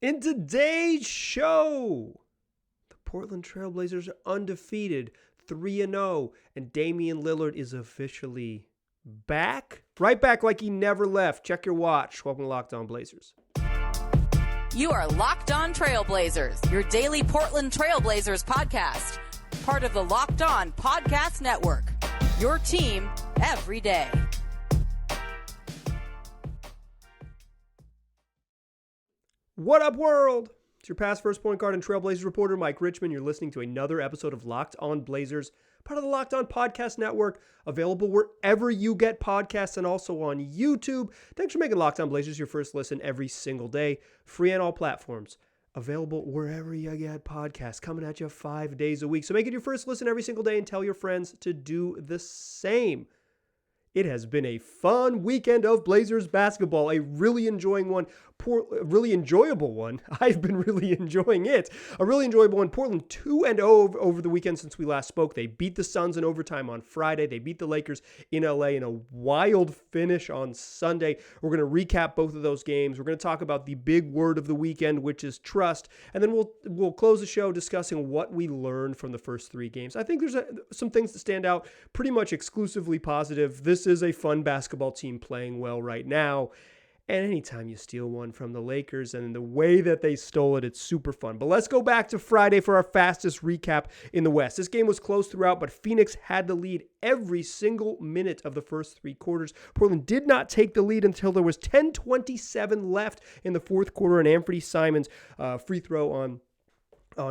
In today's show, the Portland Trailblazers are undefeated, 3-0, and Damian Lillard is officially back. Right back like he never left. Check your watch. Welcome to Locked On Blazers. You are Locked On Trailblazers, your daily Portland Trailblazers podcast. Part of the Locked On Podcast Network, your team every day. What up, world? It's your past first point guard and Trailblazers reporter, Mike Richmond. You're listening to another episode of Locked On Blazers, part of the Locked On Podcast Network, available wherever you get podcasts and also on YouTube. Thanks for making Locked On Blazers your first listen every single day. Free on all platforms. Available wherever you get podcasts, coming at you 5 days a week. So make it your first listen every single day and tell your friends to do the same. It has been a fun weekend of Blazers basketball, a really enjoyable one. I've been really enjoying it. A really enjoyable one. Portland 2-0 over the weekend since we last spoke. They beat the Suns in overtime on Friday. They beat the Lakers in LA in a wild finish on Sunday. We're going to recap both of those games. We're going to talk about the big word of the weekend, which is trust. And then we'll close the show discussing what we learned from the first three games. I think there's some things that stand out, pretty much exclusively positive. This is a fun basketball team playing well right now. And anytime you steal one from the Lakers and the way that they stole it, it's super fun. But let's go back to Friday for our fastest recap in the West. This game was close throughout, but Phoenix had the lead every single minute of the first three quarters. Portland did not take the lead until there was 10:27 left in the fourth quarter, and Anfernee Simons free throw on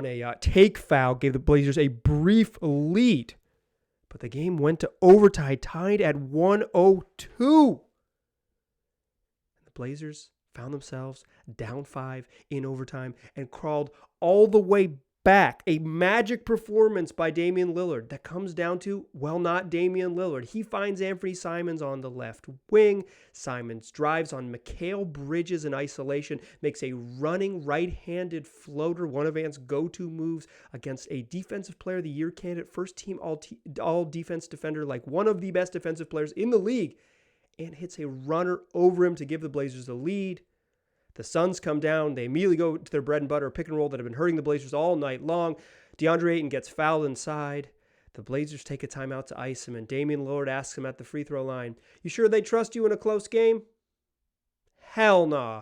a take foul gave the Blazers a brief lead. But the game went to overtime, tied at 102. The Blazers found themselves down 5 in overtime and crawled all the way back. A magic performance by Damian Lillard that comes down to, well, not Damian Lillard. He finds Anfernee Simons on the left wing. Simons drives on Mikal Bridges in isolation, makes a running right-handed floater, one of Ant's go-to moves against a Defensive Player of the Year candidate, first-team all-defense defender, like one of the best defensive players in the league, and hits a runner over him to give the Blazers the lead. The Suns come down. They immediately go to their bread and butter pick and roll that have been hurting the Blazers all night long. DeAndre Ayton gets fouled inside. The Blazers take a timeout to ice him, and Damian Lillard asks him at the free throw line, "You sure they trust you in a close game?" Hell nah.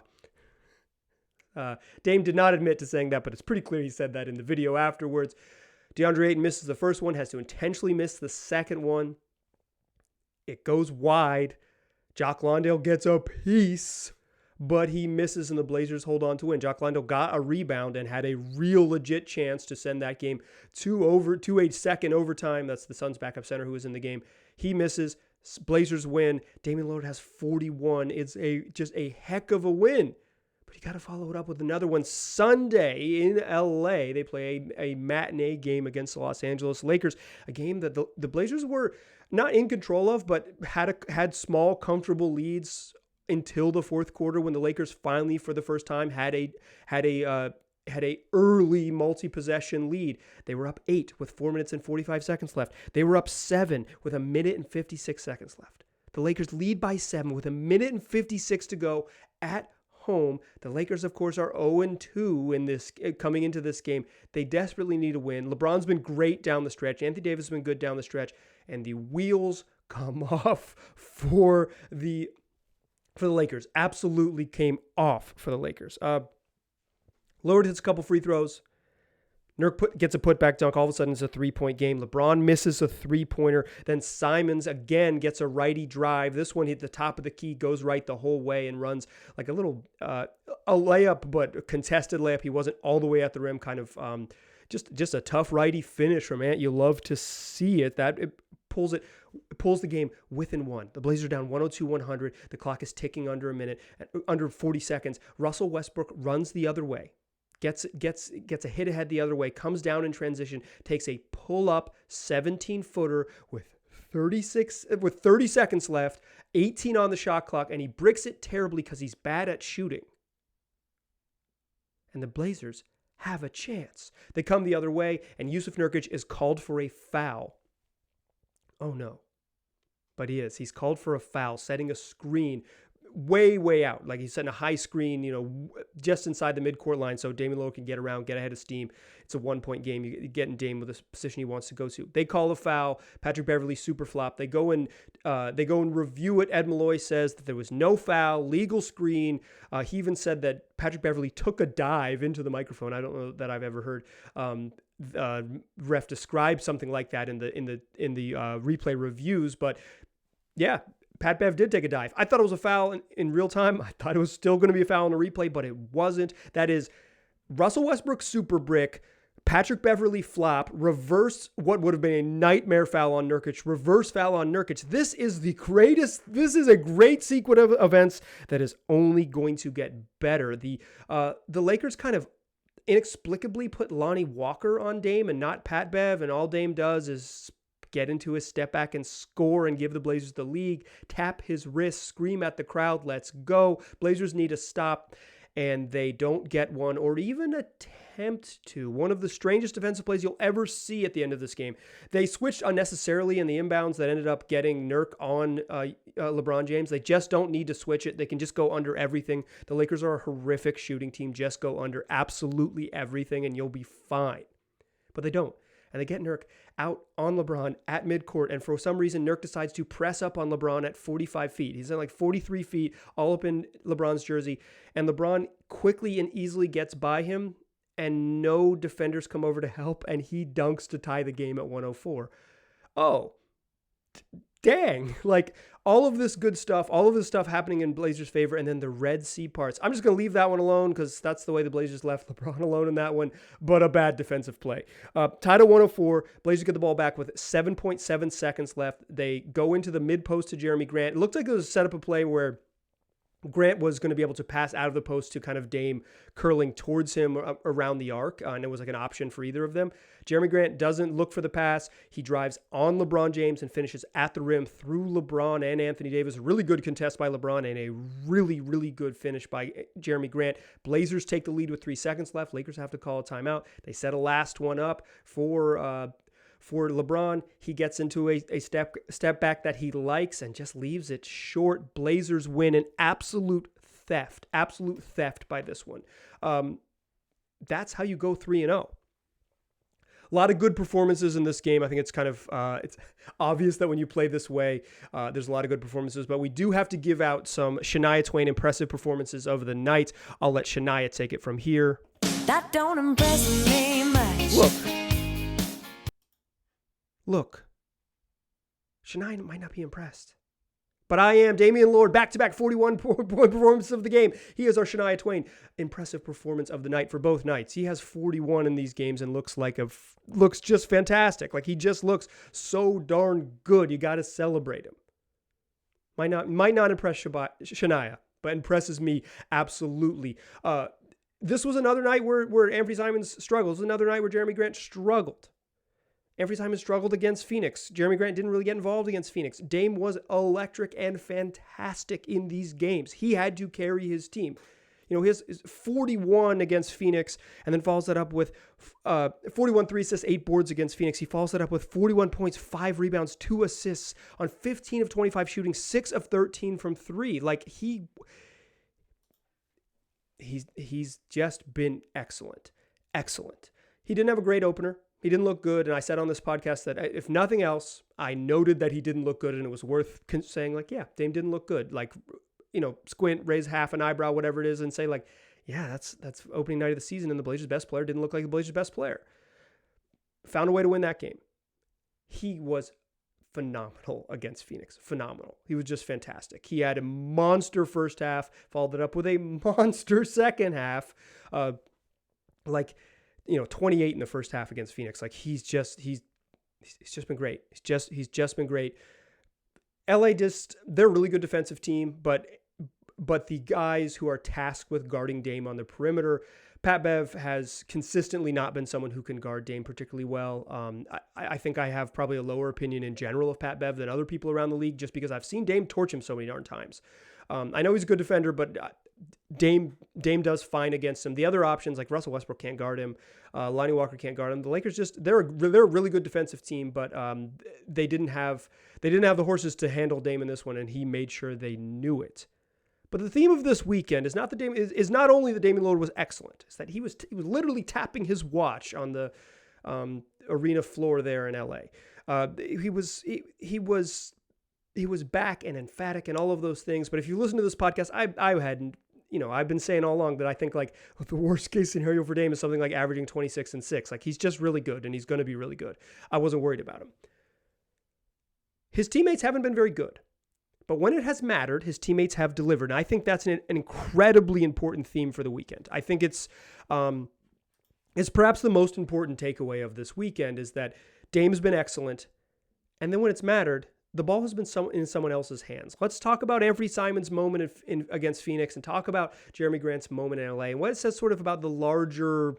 Dame did not admit to saying that, but it's pretty clear he said that in the video afterwards. DeAndre Ayton misses the first one, has to intentionally miss the second one. It goes wide. Jock Landale gets a piece, but he misses and the Blazers hold on to win. Jock Landale got a rebound and had a real legit chance to send that game to a second overtime. That's the Suns' backup center who was in the game. He misses. Blazers win. Damian Lillard has 41. It's just a heck of a win. But you got to follow it up with another one. Sunday in LA, they play a matinee game against the Los Angeles Lakers, a game that the Blazers were not in control of, but had small, comfortable leads until the fourth quarter when the Lakers finally, for the first time, had a early multi-possession lead. They were up 8 with 4 minutes and 45 seconds left. They were up 7 with 1 minute and 56 seconds left. The Lakers lead by 7 with 1 minute and 56 to go at home. The Lakers, of course, are 0-2 in this coming into this game. They desperately need a win. LeBron's been great down the stretch. Anthony Davis has been good down the stretch, and the wheels come off for the Lakers. Absolutely came off for the Lakers. Lillard hits a couple free throws. Nurk gets a putback dunk. All of a sudden, it's a three-point game. LeBron misses a three-pointer. Then Simons again gets a righty drive. This one hit the top of the key, goes right the whole way, and runs like a little a layup, but a contested layup. He wasn't all the way at the rim. Kind of just a tough righty finish from Ant. You love to see it. It pulls the game within one. The Blazers are down 102-100. The clock is ticking under a minute, under 40 seconds. Russell Westbrook runs the other way. Gets a hit ahead the other way, comes down in transition, takes a pull-up 17-footer with 30 seconds left, 18 on the shot clock, and he bricks it terribly because he's bad at shooting. And the Blazers have a chance. They come the other way, and Yusuf Nurkic is called for a foul. Oh no. But he is. He's called for a foul, setting a screen way out. Like he's setting a high screen, just inside the midcourt line so Damian Lillard can get around, get ahead of steam. It's a 1-point game. You get in Dame with the position he wants to go to. They call a foul. Patrick Beverley super flop. They go and review it. Ed Malloy says that there was no foul, legal screen. He even said that Patrick Beverley took a dive into the microphone. I don't know that I've ever heard ref describe something like that in the replay reviews, but yeah, Pat Bev did take a dive. I thought it was a foul in real time. I thought it was still going to be a foul in a replay, but it wasn't. That is Russell Westbrook super brick, Patrick Beverley flop, reverse what would have been a nightmare foul on Nurkic, reverse foul on Nurkic. This is a great sequence of events that is only going to get better. The Lakers kind of inexplicably put Lonnie Walker on Dame and not Pat Bev, and all Dame does is get into his step back and score and give the Blazers the lead, tap his wrist, scream at the crowd, let's go. Blazers need to stop, and they don't get one or even attempt to. One of the strangest defensive plays you'll ever see at the end of this game. They switched unnecessarily in the inbounds that ended up getting Nurk on LeBron James. They just don't need to switch it. They can just go under everything. The Lakers are a horrific shooting team. Just go under absolutely everything and you'll be fine. But they don't. And they get Nurk out on LeBron at midcourt. And for some reason, Nurk decides to press up on LeBron at 45 feet. He's at like 43 feet, all up in LeBron's jersey. And LeBron quickly and easily gets by him, and no defenders come over to help. And he dunks to tie the game at 104. Oh, dang. Like all of this good stuff, all of this stuff happening in Blazers' favor, and then the Red Sea parts. I'm just going to leave that one alone because that's the way the Blazers left LeBron alone in that one, but a bad defensive play. Tied at 104, Blazers get the ball back with 7.7 seconds left. They go into the mid-post to Jerami Grant. It looked like it was a setup a play where Grant was going to be able to pass out of the post to kind of Dame curling towards him around the arc, and it was like an option for either of them. Jerami Grant doesn't look for the pass. He drives on LeBron James and finishes at the rim through LeBron and Anthony Davis. A really good contest by LeBron and a really, really good finish by Jerami Grant. Blazers take the lead with 3 seconds left. Lakers have to call a timeout. They set a last one up for LeBron. He gets into a step back that he likes and just leaves it short. Blazers win an absolute theft by this one. That's how you go 3-0. A lot of good performances in this game. I think it's kind of it's obvious that when you play this way, there's a lot of good performances, but we do have to give out some Shania Twain impressive performances of the night. I'll let Shania take it from here. That don't impress me much. Look, Shania might not be impressed, but I am. Damian Lillard, back-to-back 41-point performance of the game. He is our Shania Twain impressive performance of the night for both nights. He has 41 in these games and looks just fantastic. Like he just looks so darn good. You got to celebrate him. Might not impress Shania, but impresses me absolutely. This was another night where Anfernee Simons struggled. This was another night where Jerami Grant struggled. Anfernee Simons struggled against Phoenix. Jerami Grant didn't really get involved against Phoenix. Dame was electric and fantastic in these games. He had to carry his team. He has 41 against Phoenix and then follows that up with 41 3 assists, 8 boards against Phoenix. He follows that up with 41 points, 5 rebounds, 2 assists on 15 of 25 shooting, 6 of 13 from 3. Like he's just been excellent. He didn't have a great opener. He didn't look good, and I said on this podcast that if nothing else, I noted that he didn't look good, and it was worth saying, like, yeah, Dame didn't look good. Like, squint, raise half an eyebrow, whatever it is, and say, like, yeah, that's opening night of the season, and the Blazers' best player didn't look like the Blazers' best player. Found a way to win that game. He was phenomenal against Phoenix. Phenomenal. He was just fantastic. He had a monster first half, followed it up with a monster second half. 28 in the first half against Phoenix. Like he's just been great. He's just been great. LA they're a really good defensive team, but the guys who are tasked with guarding Dame on the perimeter, Pat Bev has consistently not been someone who can guard Dame particularly well. I think I have probably a lower opinion in general of Pat Bev than other people around the league, just because I've seen Dame torch him so many darn times. I know he's a good defender, but Dame does fine against him. The other options, like Russell Westbrook, can't guard him. Lonnie Walker can't guard him. The Lakers they're a really good defensive team, but they didn't have the horses to handle Dame in this one, and he made sure they knew it. But the theme of this weekend is not only that Damian Lillard was excellent, it's that he was literally tapping his watch on the arena floor there in LA. He was back and emphatic and all of those things. But if you listen to this podcast, I've been saying all along that I think like the worst case scenario for Dame is something like averaging 26 and 6. Like he's just really good and he's going to be really good. I wasn't worried about him. His teammates haven't been very good, but when it has mattered, his teammates have delivered. And I think that's an incredibly important theme for the weekend. I think it's perhaps the most important takeaway of this weekend is that Dame's been excellent. And then when it's mattered, the ball has been in someone else's hands. Let's talk about Anfernee Simons' moment against Phoenix and talk about Jerami Grant's moment in LA and what it says sort of about the larger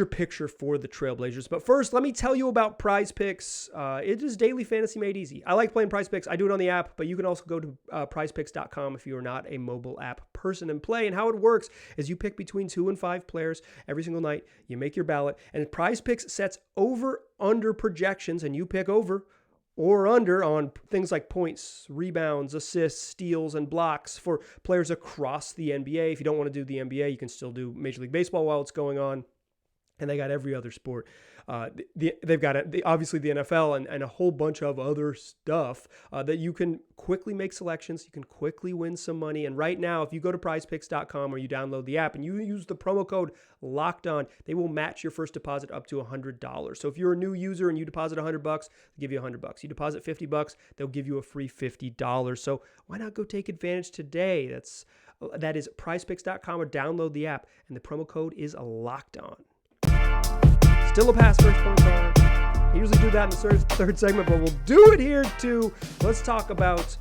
picture for the Trailblazers. But first, let me tell you about Prize Picks. It is daily fantasy made easy. I like playing Prize Picks. I do it on the app, but you can also go to prizepicks.com if you are not a mobile app person and play. And how it works is you pick between 2 and 5 players every single night. You make your ballot, and Prize Picks sets over-under projections, and you pick over or under on things like points, rebounds, assists, steals, and blocks for players across the NBA. If you don't want to do the NBA, you can still do Major League Baseball while it's going on. And they got every other sport. They've got obviously the NFL and a whole bunch of other stuff that you can quickly make selections. You can quickly win some money. And right now, if you go to prizepicks.com or you download the app and you use the promo code LOCKEDON, they will match your first deposit up to $100. So if you're a new user and you deposit $100, they'll give you $100. You deposit $50, they'll give you a free $50. So why not go take advantage today? That is prizepicks.com or download the app. And the promo code is LOCKEDON. Still a pass first point guard. I usually do that in the third segment, but we'll do it here too. Let's talk about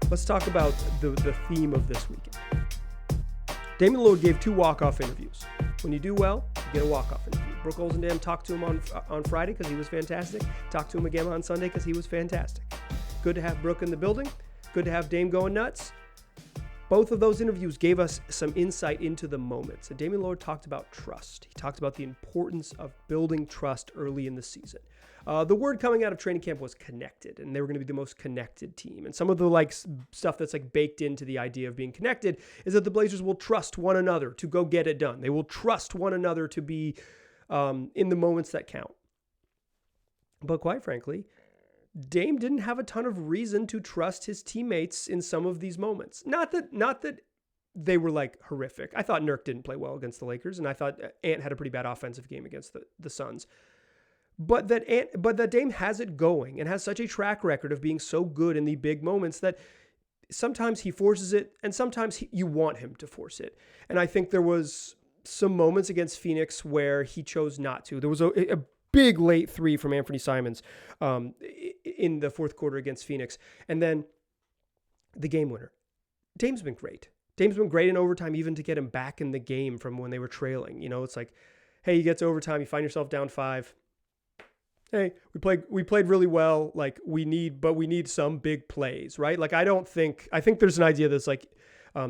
the theme of this weekend. Damian Lillard gave 2 walk-off interviews. When you do well, you get a walk-off interview. Brooke Olzendam talked to him on Friday because he was fantastic. Talked to him again on Sunday because he was fantastic. Good to have Brooke in the building. Good to have Dame going nuts. Both of those interviews gave us some insight into the moments. And Damian Lillard talked about trust. He talked about the importance of building trust early in the season. The word coming out of training camp was connected, and they were going to be the most connected team. And some of the stuff that's baked into the idea of being connected is that the Blazers will trust one another to go get it done. They will trust one another to be in the moments that count. But quite frankly, Dame didn't have a ton of reason to trust his teammates in some of these moments. Not that they were horrific. I thought Nurk didn't play well against the Lakers, and I thought Ant had a pretty bad offensive game against the Suns. But that Dame has it going and has such a track record of being so good in the big moments that sometimes he forces it, and sometimes you want him to force it. And I think there was some moments against Phoenix where he chose not to. There was a big late 3 from Anfernee Simons in the fourth quarter against Phoenix. And then the game winner. Dame's been great. Dame's been great in overtime, even to get him back in the game from when they were trailing. It's like, hey, you get to overtime, you find yourself down 5. Hey, we played really well. We need some big plays, right? I think there's an idea that's I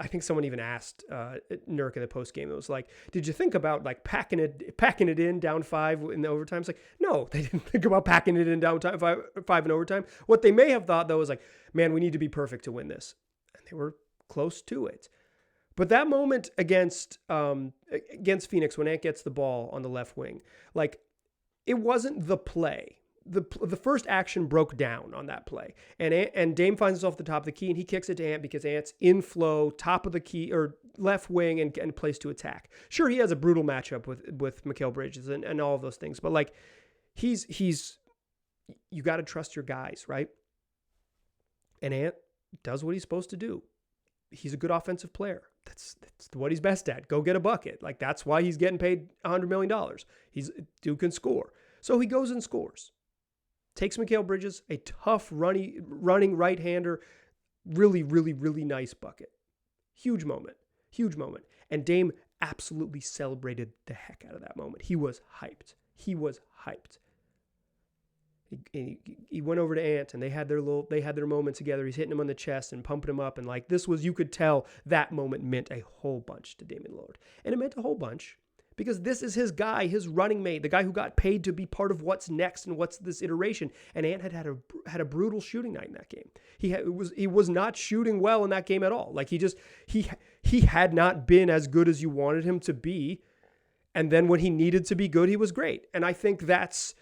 think someone even asked Nurk in the post game. It was like, did you think about packing it in down 5 in the overtime? It's like, no, they didn't think about packing it in down 5 in overtime. What they may have thought though was man, we need to be perfect to win this, and they were close to it. But that moment against Phoenix when Ant gets the ball on the left wing, it wasn't the play. The first action broke down on that play. And Dame finds himself at the top of the key, and he kicks it to Ant because Ant's in flow, top of the key, or left wing, and plays to attack. Sure, he has a brutal matchup with Mikal Bridges and all of those things. But he's you got to trust your guys, right? And Ant does what he's supposed to do. He's a good offensive player. That's what he's best at. Go get a bucket. That's why he's getting paid $100 million. Dude can score. So he goes and scores. Takes Mikal Bridges, a tough running right-hander, really, really, really nice bucket. Huge moment. And Dame absolutely celebrated the heck out of that moment. He was hyped. He went over to Ant, and they had their moment together. He's hitting him on the chest and pumping him up, and you could tell that moment meant a whole bunch to Damian Lillard. And it meant a whole bunch because this is his guy, his running mate, the guy who got paid to be part of what's next and what's this iteration. And Ant had a brutal shooting night in that game. He was not shooting well in that game at all. Like he had not been as good as you wanted him to be. And then when he needed to be good, he was great. And I think that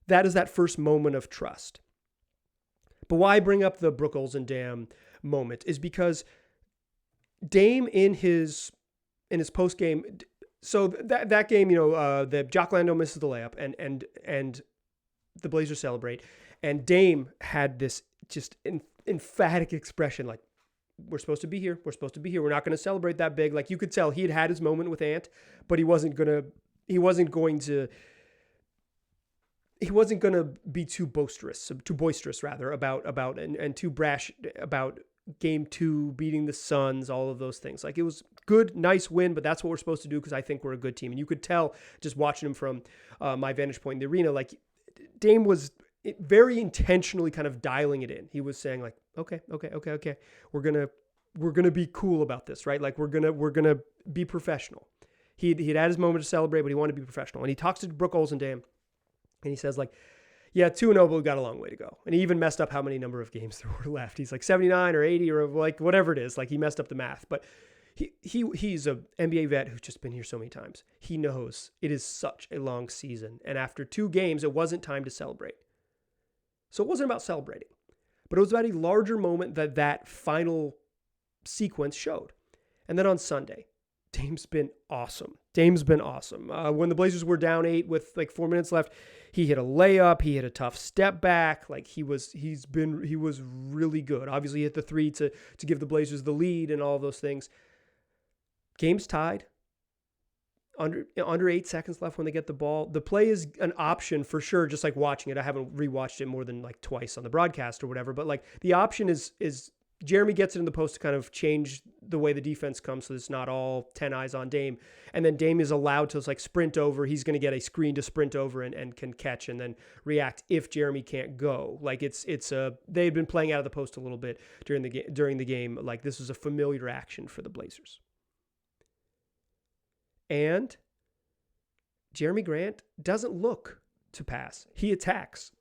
is that first moment of trust. But why I bring up the Brooke Olsen-Dam moment is because Dame in his post game. So that game, the Jock Landale misses the layup and the Blazers celebrate, and Dame had this just emphatic expression like, we're supposed to be here. We're supposed to be here. We're not going to celebrate that big. Like, you could tell he had his moment with Ant, but he wasn't going to be too boisterous rather about and too brash about game 2, beating the Suns, all of those things. Like, it was good, nice win, but that's what we're supposed to do because I think we're a good team. And you could tell just watching him from my vantage point in the arena, like Dame was very intentionally kind of dialing it in. He was saying like, okay. We're going to be cool about this, right? Like we're going to be professional. He'd had his moment to celebrate, but he wanted to be professional. And he talks to Brooke Olsen-Dam and he says like, yeah, 2-0, but we've got a long way to go. And he even messed up how many number of games there were left. He's like 79 or 80 or like whatever it is. Like he messed up the math, but he's a NBA vet who's just been here so many times. He knows it is such a long season. And after 2 games, it wasn't time to celebrate. So it wasn't about celebrating, but it was about a larger moment that final sequence showed. And then on Sunday, Dame's been awesome. When the Blazers were down 8 with like 4 minutes left, he hit a layup. He hit a tough step back. Like he was really good. Obviously, he hit the 3 to give the Blazers the lead and all those things. Game's tied. Under 8 seconds left when they get the ball. The play is an option for sure, just like watching it. I haven't rewatched it more than like twice on the broadcast or whatever, but like the option is Jerami gets it in the post to kind of change the way the defense comes so it's not all 10 eyes on Dame. And then Dame is allowed to like sprint over. He's going to get a screen to sprint over and can catch and then react if Jerami can't go. Like they had been playing out of the post a little bit during the game. Like this was a familiar action for the Blazers. And Jerami Grant doesn't look to pass. He attacks.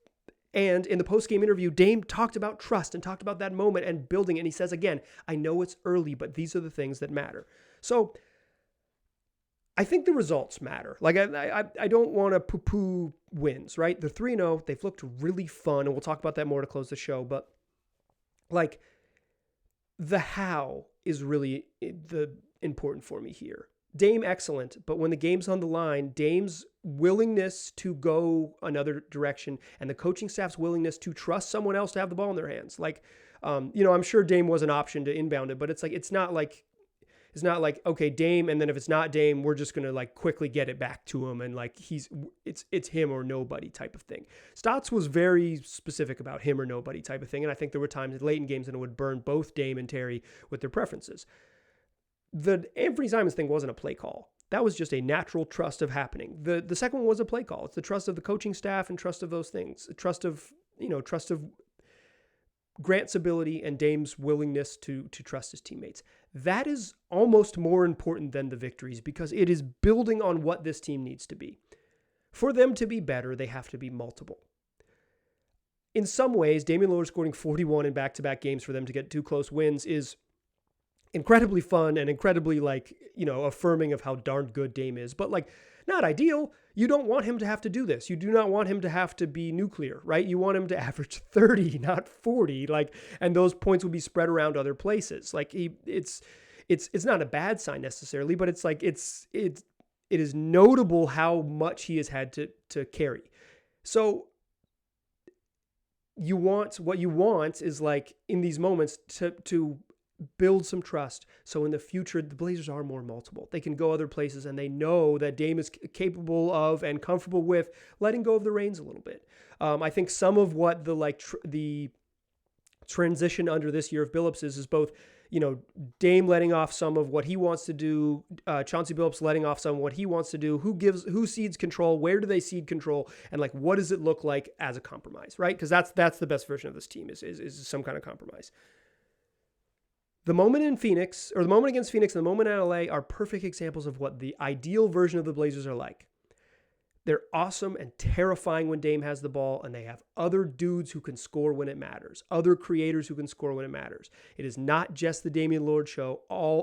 And in the post-game interview, Dame talked about trust and talked about that moment and building it. And he says, again, I know it's early, but these are the things that matter. So I think the results matter. Like I don't want to poo-poo wins, right? They're 3-0. They've looked really fun. And we'll talk about that more to close the show. But like the how is really the important for me here. Dame excellent, but when the game's on the line, Dame's willingness to go another direction and the coaching staff's willingness to trust someone else to have the ball in their hands. Like, I'm sure Dame was an option to inbound it, but it's not like, okay, Dame. And then if it's not Dame, we're just going to like quickly get it back to him. And like, it's him or nobody type of thing. Stotts was very specific about him or nobody type of thing. And I think there were times late in games that it would burn both Dame and Terry with their preferences. The Anfernee Simons thing wasn't a play call. That was just a natural trust of happening. The second one was a play call. It's the trust of the coaching staff and trust of those things. Trust of Grant's ability and Dame's willingness to trust his teammates. That is almost more important than the victories because it is building on what this team needs to be. For them to be better, they have to be multiple. In some ways, Damian Lillard scoring 41 in back-to-back games for them to get 2 close wins is incredibly fun and incredibly affirming of how darn good Dame is, but like not ideal. You don't want him to have to do this. You do not want him to have to be nuclear, right? You want him to average 30, not 40, and those points will be spread around other places. Like it's not a bad sign necessarily, but it's like, it is notable how much he has had to carry. So what you want is like in these moments to build some trust. So in the future, the Blazers are more multiple. They can go other places and they know that Dame is capable of and comfortable with letting go of the reins a little bit. I think some of what the transition under this year of Billups is both, Dame letting off some of what he wants to do, Chauncey Billups letting off some of what he wants to do, who cedes control, where do they cede control, and like what does it look like as a compromise, right? Because that's the best version of this team is some kind of compromise. The moment in Phoenix, or the moment against Phoenix and the moment in LA are perfect examples of what the ideal version of the Blazers are like. They're awesome and terrifying when Dame has the ball, and they have other dudes who can score when it matters, other creators who can score when it matters. It is not just the Damian Lillard show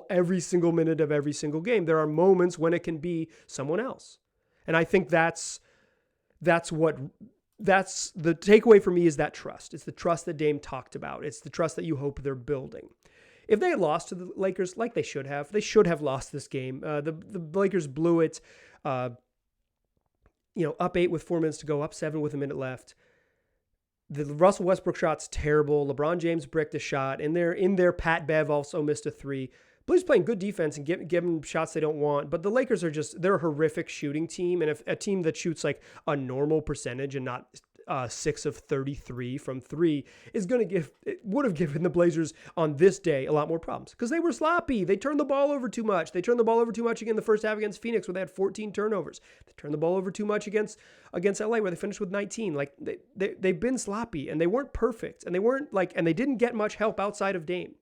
every single minute of every single game. There are moments when it can be someone else. And I think that's the takeaway for me is that trust. It's the trust that Dame talked about. It's the trust that you hope they're building. If they had lost to the Lakers like they should have lost this game. The Lakers blew it. Up 8 with 4 minutes to go, up 7 with a minute left. The Russell Westbrook shot's terrible. LeBron James bricked a shot. In there, Pat Bev also missed a 3. Blazers playing good defense and give them shots they don't want. But the Lakers they're a horrific shooting team. And if a team that shoots like a normal percentage and not 6 of 33 from 3 would have given the Blazers on this day a lot more problems because they were sloppy. They turned the ball over too much. They turned the ball over too much again the first half against Phoenix where they had 14 turnovers. They turned the ball over too much against LA where they finished with 19. Like they've been sloppy and they weren't perfect and they didn't get much help outside of Dame.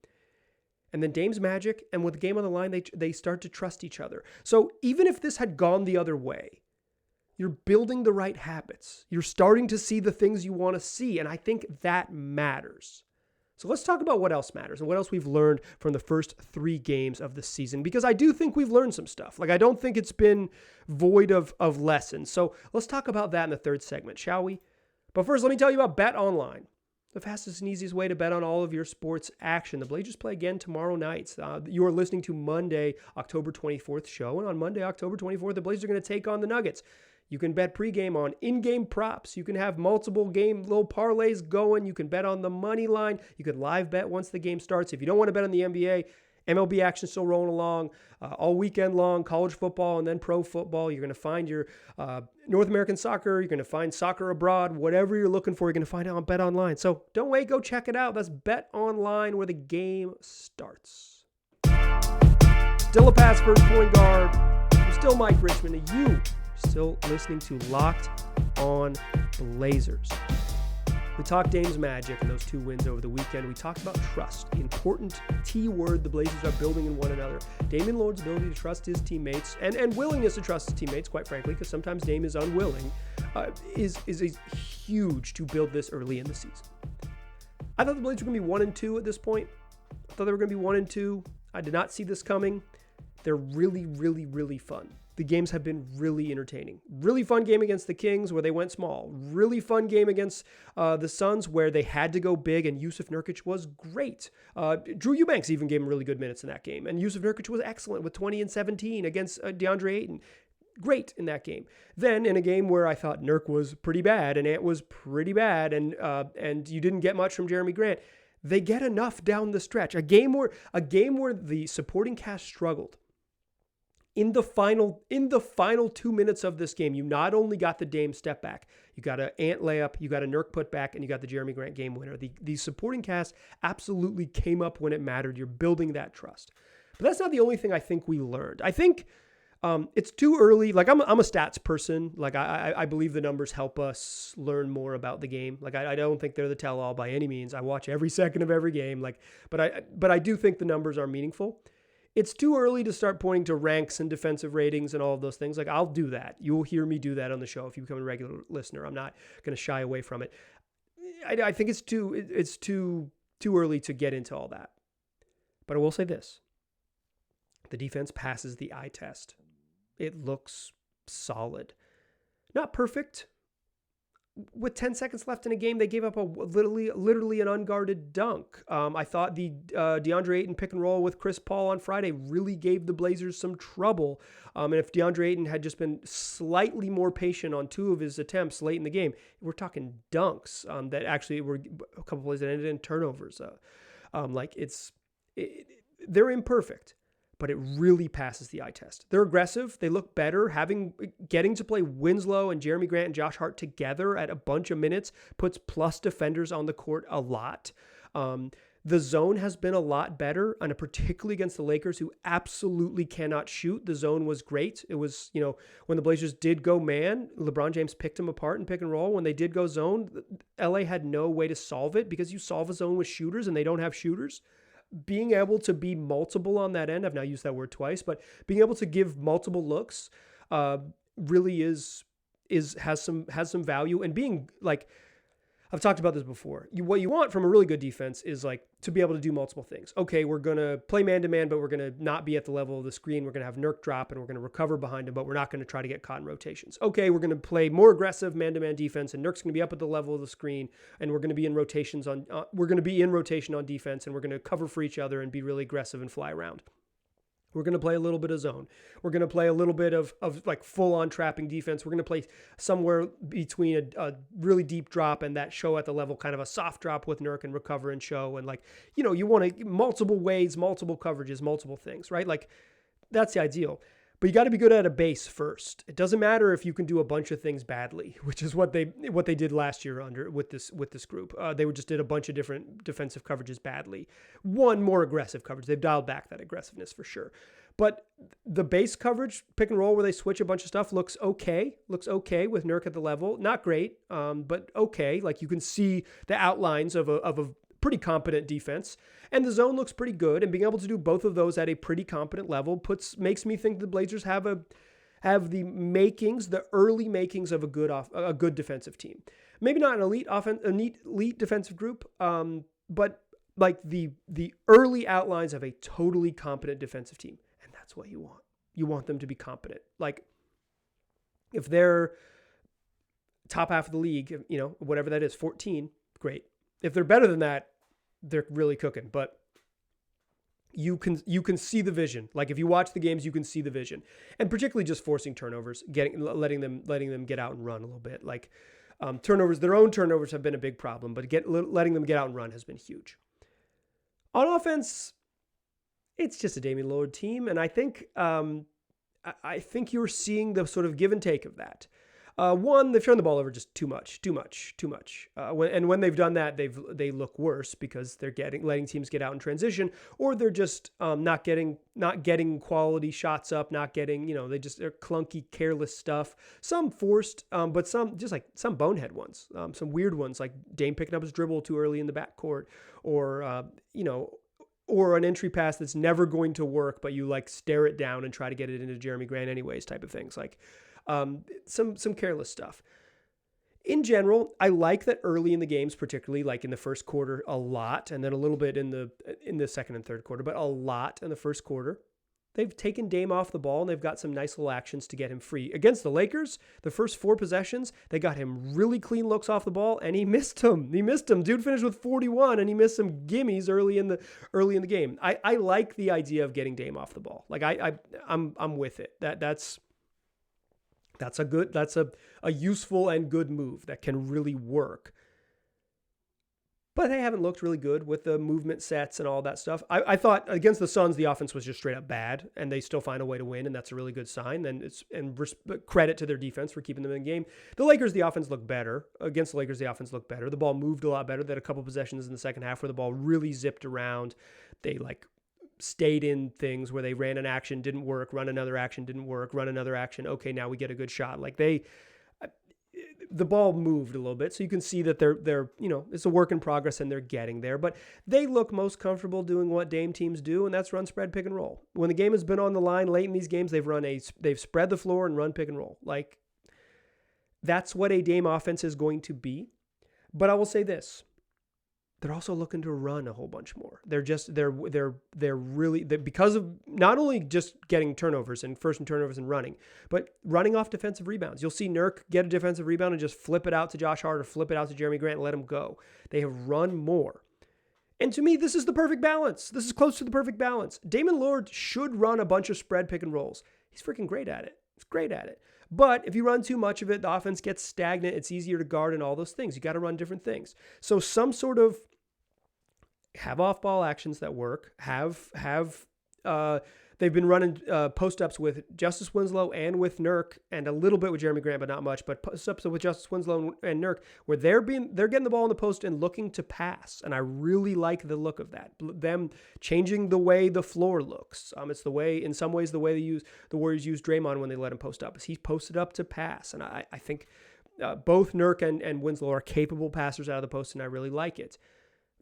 And then Dame's magic, and with the game on the line, they start to trust each other. So even if this had gone the other way, you're building the right habits. You're starting to see the things you want to see, and I think that matters. So let's talk about what else matters and what else we've learned from the first 3 games of the season, because I do think we've learned some stuff. Like, I don't think it's been void of lessons. So let's talk about that in the third segment, shall we? But first, let me tell you about Bet Online. The fastest and easiest way to bet on all of your sports action. The Blazers play again tomorrow night. You are listening to Monday, October 24th show. And on Monday, October 24th, the Blazers are going to take on the Nuggets. You can bet pregame on in-game props. You can have multiple game little parlays going. You can bet on the money line. You can live bet once the game starts. If you don't want to bet on the NBA, MLB action still rolling along all weekend long, college football and then pro football. You're going to find your North American soccer. You're going to find soccer abroad. Whatever you're looking for, you're going to find it on Bet Online. So don't wait. Go check it out. That's Bet Online where the game starts. Still a pass first point guard. I'm still Mike Richmond. And you still listening to Locked On Blazers. We talked Dame's magic and those 2 wins over the weekend. We talked about trust, the important T word the Blazers are building in one another. Damian Lillard's ability to trust his teammates and willingness to trust his teammates, quite frankly, because sometimes Dame is unwilling, is huge to build this early in the season. I thought the Blazers were going to be 1-2 at this point. I thought they were going to be 1-2. I did not see this coming. They're really, really, really fun. The games have been really entertaining. Really fun game against the Kings where they went small. Really fun game against the Suns where they had to go big and Yusuf Nurkic was great. Drew Eubanks even gave him really good minutes in that game. And Yusuf Nurkic was excellent with 20 and 17 against DeAndre Ayton. Great in that game. Then in a game where I thought Nurk was pretty bad and Ant was pretty bad and you didn't get much from Jerami Grant, they get enough down the stretch. A game where the supporting cast struggled. In the final 2 minutes of this game, you not only got the Dame step back, you got an Ant layup, you got a Nurk put back, and you got the Jerami Grant game winner. The supporting cast absolutely came up when it mattered. You're building that trust. But that's not the only thing I think we learned. I think it's too early. Like I'm a stats person. Like I believe the numbers help us learn more about the game. Like I don't think they're the tell-all by any means. I watch every second of every game. But I do think the numbers are meaningful. It's too early to start pointing to ranks and defensive ratings and all of those things. Like I'll do that. You'll hear me do that on the show if you become a regular listener. I'm not going to shy away from it. I think it's too early to get into all that. But I will say this. The defense passes the eye test. It looks solid. Not perfect. With 10 seconds left in a game, they gave up a literally an unguarded dunk. I thought the DeAndre Ayton pick and roll with Chris Paul on Friday really gave the Blazers some trouble. And if DeAndre Ayton had just been slightly more patient on 2 of his attempts late in the game, we're talking dunks that actually were a couple plays that ended in turnovers. They're imperfect, but it really passes the eye test. They're aggressive. They look better. Getting to play Winslow and Jerami Grant and Josh Hart together at a bunch of minutes puts plus defenders on the court a lot. The zone has been a lot better, and particularly against the Lakers, who absolutely cannot shoot. The zone was great. It was, when the Blazers did go man, LeBron James picked them apart in pick and roll. When they did go zone, LA had no way to solve it because you solve a zone with shooters and they don't have shooters. being able to be multiple on that end, I've now used that word twice, but being able to give multiple looks really has some value. And being like, I've talked about this before. What you want from a really good defense is like to be able to do multiple things. Okay, we're going to play man-to-man, but we're going to not be at the level of the screen. We're going to have Nurk drop, and we're going to recover behind him, but we're not going to try to get caught in rotations. Okay, we're going to play more aggressive man-to-man defense, and Nurk's going to be up at the level of the screen, and we're going to be in rotations we're going to be in rotation on defense, and we're going to cover for each other and be really aggressive and fly around. We're going to play a little bit of zone. We're going to play a little bit of like full-on trapping defense. We're going to play somewhere between a really deep drop and that show at the level, kind of a soft drop with Nurk and recover and show. And like, you want to multiple ways, multiple coverages, multiple things, right? Like that's the ideal. But you got to be good at a base first. It doesn't matter if you can do a bunch of things badly, which is what they did last year with this group. They just did a bunch of different defensive coverages badly. One more aggressive coverage. They've dialed back that aggressiveness for sure. But the base coverage, pick and roll, where they switch a bunch of stuff, looks okay. Looks okay with Nurk at the level. Not great, but okay. Like you can see the outlines of a pretty competent defense, and the zone looks pretty good, and being able to do both of those at a pretty competent level makes me think the Blazers have the early makings of a good defensive team. Maybe not an elite defensive group, but like the early outlines of a totally competent defensive team, and that's what you want. You want them to be competent. Like if they're top half of the league, whatever that is, 14, great. If they're better than that, they're really cooking. But you can see the vision. Like if you watch the games, you can see the vision, and particularly just forcing turnovers, letting them get out and run a little bit. Like turnovers, their own turnovers have been a big problem, but letting them get out and run has been huge. On offense, it's just a Damian Lillard team, and I think you're seeing the sort of give and take of that. One, they've turned the ball over just too much. When they've done that, they look worse because they're letting teams get out in transition, or they're just not getting quality shots up, they're clunky, careless stuff. Some forced, but some just like some bonehead ones, some weird ones like Dame picking up his dribble too early in the backcourt, or an entry pass that's never going to work, but you like stare it down and try to get it into Jerami Grant anyways, type of things. Like some careless stuff. In general, I like that early in the games, particularly like in the first quarter, a lot, and then a little bit in the second and third quarter, but a lot in the first quarter. They've taken Dame off the ball, and they've got some nice little actions to get him free. Against the Lakers, the first 4 possessions, they got him really clean looks off the ball, and he missed them. Dude finished with 41, and he missed some gimmies early in the game. I like the idea of getting Dame off the ball. Like I'm with it. That's a useful and good move that can really work. But they haven't looked really good with the movement sets and all that stuff. I thought against the Suns, the offense was just straight up bad, and they still find a way to win, and that's a really good sign. And credit to their defense for keeping them in the game. The Lakers, the offense looked better. Against the Lakers, the offense looked better. The ball moved a lot better. They had a couple possessions in the second half where the ball really zipped around. They stayed in things where they ran an action, didn't work, run another action, didn't work, run another action. Okay, now we get a good shot. Like the ball moved a little bit, so you can see that they're it's a work in progress and they're getting there. But they look most comfortable doing what Dame teams do, and that's run, spread, pick and roll. When the game has been on the line late in these games, they've spread the floor and run pick and roll. Like that's what a Dame offense is going to be. But I will say this. They're also looking to run a whole bunch more. They're really because of not only just getting turnovers and first and turnovers and running, but running off defensive rebounds. You'll see Nurk get a defensive rebound and just flip it out to Josh Hart or flip it out to Jerami Grant and let him go. They have run more. And to me, this is the perfect balance. This is close to the perfect balance. Damian Lillard should run a bunch of spread pick and rolls. He's freaking great at it. He's great at it. But if you run too much of it, the offense gets stagnant. It's easier to guard and all those things. You got to run different things. So some sort of have off-ball actions that work. They've been running post-ups with Justice Winslow and with Nurk, and a little bit with Jerami Grant, but not much. But post-ups with Justice Winslow and Nurk, where they're getting the ball in the post and looking to pass, and I really like the look of that. Them changing the way the floor looks. It's in some ways the way the Warriors use Draymond when they let him post up, is he's posted up to pass, and I think both Nurk and Winslow are capable passers out of the post, and I really like it.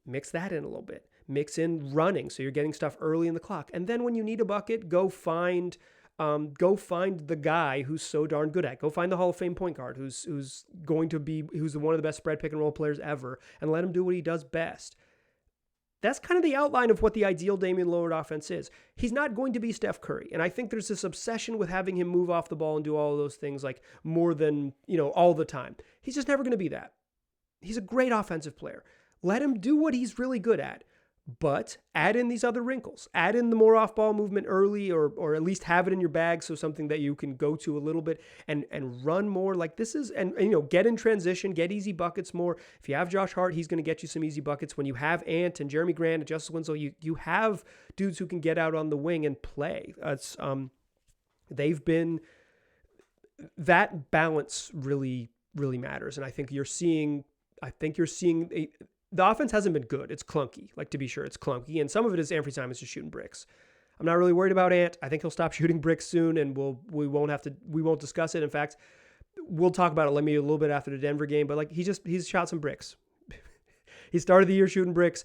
Mix that in a little bit. Mix in running, so you're getting stuff early in the clock. And then when you need a bucket, go find the guy who's so darn good at. Go find the Hall of Fame point guard who's one of the best spread pick and roll players ever, and let him do what he does best. That's kind of the outline of what the ideal Damian Lillard offense is. He's not going to be Steph Curry. And I think there's this obsession with having him move off the ball and do all of those things like more than, all the time. He's just never going to be that. He's a great offensive player. Let him do what he's really good at. But add in these other wrinkles. Add in the more off-ball movement early, or at least have it in your bag, so something that you can go to a little bit and run more like this is, and get in transition, get easy buckets more. If you have Josh Hart, he's going to get you some easy buckets. When you have Ant and Jerami Grant and Justice Winslow, you have dudes who can get out on the wing and play. They've been, that balance really, really matters, and I think you're seeing the offense hasn't been good. It's clunky. Like, to be sure, it's clunky. And some of it is Anfernee Simons just shooting bricks. I'm not really worried about Ant. I think he'll stop shooting bricks soon, and we won't discuss it. In fact, we'll talk about it maybe a little bit after the Denver game, but he's shot some bricks. He started the year shooting bricks.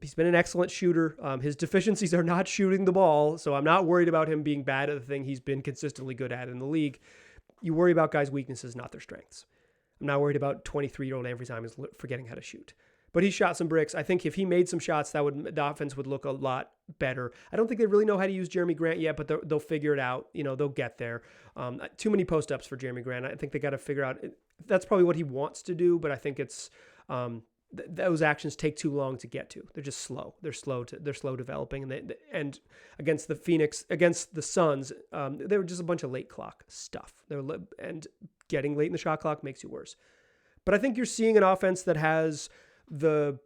He's been an excellent shooter. His deficiencies are not shooting the ball, so I'm not worried about him being bad at the thing he's been consistently good at in the league. You worry about guys' weaknesses, not their strengths. I'm not worried about 23-year-old Anfernee Simons forgetting how to shoot. But he shot some bricks. I think if he made some shots, the offense would look a lot better. I don't think they really know how to use Jerami Grant yet, but they'll figure it out. They'll get there. Too many post-ups for Jerami Grant. I think they got to figure out. That's probably what he wants to do, but I think it's those actions take too long to get to. They're just slow. They're slow developing, and against the Suns, they were just a bunch of late clock stuff. And getting late in the shot clock makes you worse. But I think you're seeing an offense that has the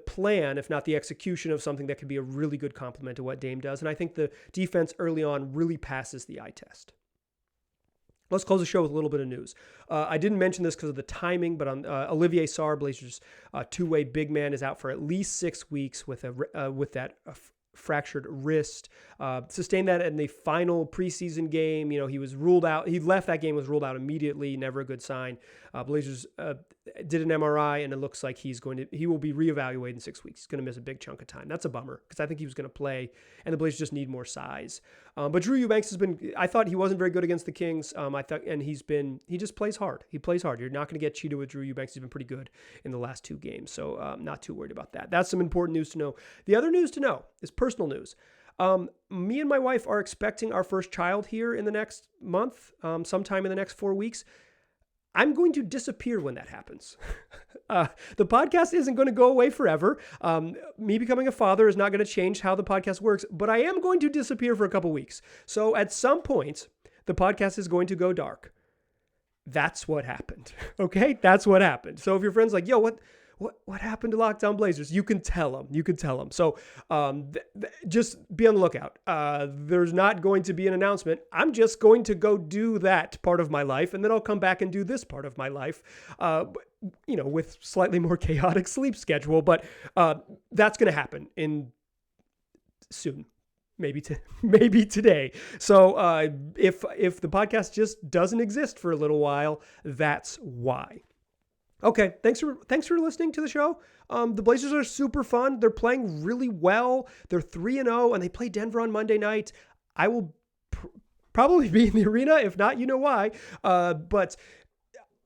plan, if not the execution, of something that could be a really good complement to what Dame does. And I think the defense early on really passes the eye test. Let's close the show with a little bit of news. I didn't mention this because of the timing, but Olivier Sarr, Blazers' two-way big man, is out for at least 6 weeks with that fractured wrist. Sustained that in the final preseason game. He was ruled out. He left that game, was ruled out immediately. Never a good sign. Blazers did an MRI, and it looks like he will be reevaluated in 6 weeks. He's going to miss a big chunk of time. That's a bummer, because I think he was going to play, and the Blazers just need more size. But Drew Eubanks I thought he wasn't very good against the Kings. He just plays hard. He plays hard. You're not going to get cheated with Drew Eubanks. He's been pretty good in the last 2 games. So not too worried about that. That's some important news to know. The other news to know is personal news. Me and my wife are expecting our first child here in the next month, sometime in the next 4 weeks. I'm going to disappear when that happens. The podcast isn't going to go away forever. Me becoming a father is not going to change how the podcast works, but I am going to disappear for a couple weeks. So at some point, the podcast is going to go dark. That's what happened. Okay? That's what happened. So if your friend's like, yo, what happened to Lockdown Blazers? You can tell them. So just be on the lookout. There's not going to be an announcement. I'm just going to go do that part of my life, and then I'll come back and do this part of my life, with slightly more chaotic sleep schedule. But that's going to happen soon. Maybe today. So if the podcast just doesn't exist for a little while, that's why. Okay, thanks for listening to the show. The Blazers are super fun. They're playing really well. They're 3-0, and they play Denver on Monday night. I will probably be in the arena. If not, you know why. But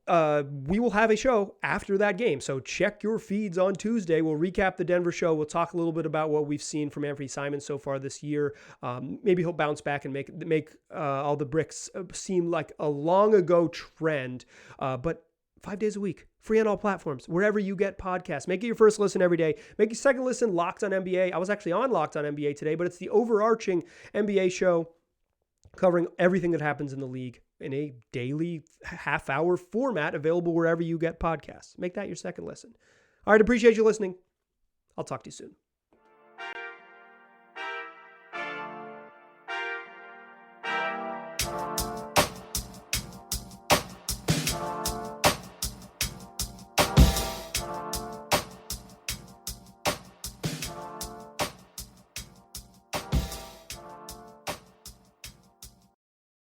we will have a show after that game. So check your feeds on Tuesday. We'll recap the Denver show. We'll talk a little bit about what we've seen from Anfernee Simons so far this year. Maybe he'll bounce back and make all the bricks seem like a long ago trend. But 5 days a week, free on all platforms, wherever you get podcasts. Make it your first listen every day. Make your second listen Locked on NBA. I was actually on Locked on NBA today, but it's the overarching NBA show covering everything that happens in the league in a daily half-hour format available wherever you get podcasts. Make that your second listen. All right, appreciate you listening. I'll talk to you soon.